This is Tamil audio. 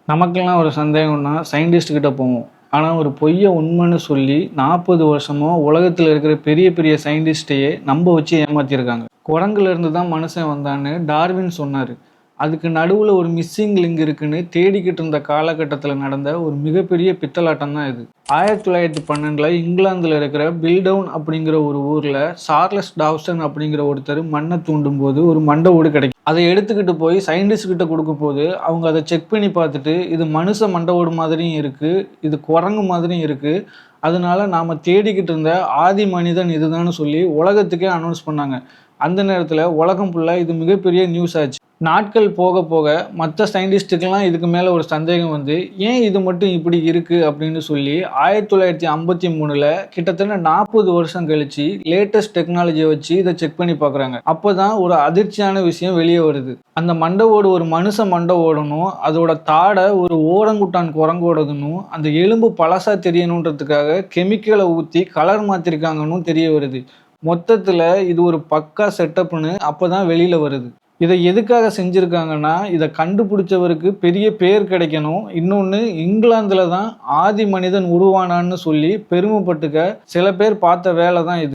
நமக்கெல்லாம் ஒரு சந்தேகம்னா சயின்டிஸ்ட் கிட்ட போவோம். ஆனா, ஒரு பொய்ய உண்மைன்னு சொல்லி 40 வருஷமா உலகத்துல இருக்கிற பெரிய பெரிய சயின்டிஸ்ட்டையே நம்ப வச்சு ஏமாத்தியிருக்காங்க. குரங்குல இருந்து தான் மனுஷன் வந்தான்னு டார்வின் சொன்னாரு. அதுக்கு நடுவுல ஒரு மிஸ்ஸிங் லிங்க் இருக்குன்னு தேடிக்கிட்டு இருந்த காலகட்டத்துல நடந்த ஒரு மிகப்பெரிய பித்தலாட்டம் தான் இது. 1912ல இங்கிலாந்துல இருக்கிற பில்டவுன் அப்படிங்கிற ஒரு ஊர்ல சார்லஸ் டாவ்சன் அப்படிங்கிற ஒருத்தர் மண்ணை தூண்டும் போது ஒரு மண்டை ஓடு கிடைக்கும். அதை எடுத்துக்கிட்டு போய் சயின்டிஸ்ட் கிட்ட கொடுக்கும் போது அவங்க அதை செக் பண்ணி பார்த்துட்டு இது மனுஷ மண்டை ஓடு மாதிரியும் இருக்கு, இது குரங்கு மாதிரியும் இருக்கு, அதனால நாம தேடிக்கிட்டு இருந்த ஆதி மனிதன் இதுதான்னு சொல்லி உலகத்துக்கே அனௌன்ஸ் பண்ணாங்க. அந்த நேரத்துல உலகம் ஃபுல்லா இது மிகப்பெரிய நியூஸ் ஆச்சு. நாட்கள் போக போக மற்ற சயின்டிஸ்ட்டுக்கெல்லாம் இதுக்கு மேலே ஒரு சந்தேகம் வந்து ஏன் இது மட்டும் இப்படி இருக்கு அப்படின்னு சொல்லி 1953ல் கிட்டத்தட்ட 40 வருஷம் கழிச்சு லேட்டஸ்ட் டெக்னாலஜியை வச்சு இதை செக் பண்ணி பார்க்குறாங்க. அப்போ தான் ஒரு அதிர்ச்சியான விஷயம் வெளியே வருது. அந்த மண்டை ஓடு ஒரு மனுஷ மண்டை ஓடணும், அதோட தாடை ஒரு ஓரங்குட்டான் குரங்கோடதுன்னும், அந்த எலும்பு பழசா தெரியணுன்றதுக்காக கெமிக்கலை ஊற்றி கலர் மாற்றிருக்காங்கன்னு தெரிய வருது. மொத்தத்தில் இது ஒரு பக்கா செட்டப்னு அப்போ தான் வெளியில் வருது. இதை எதுக்காக செஞ்சுருக்காங்கன்னா, இதை கண்டுபிடிச்சவருக்கு பெரிய பேர் கிடைக்கணும். இன்னொன்று, இங்கிலாந்தில் தான் ஆதி மனிதன் உருவானான்னு சொல்லி பெருமைப்பட்டுக்க சில பேர் பார்த்த வேலை தான் இது.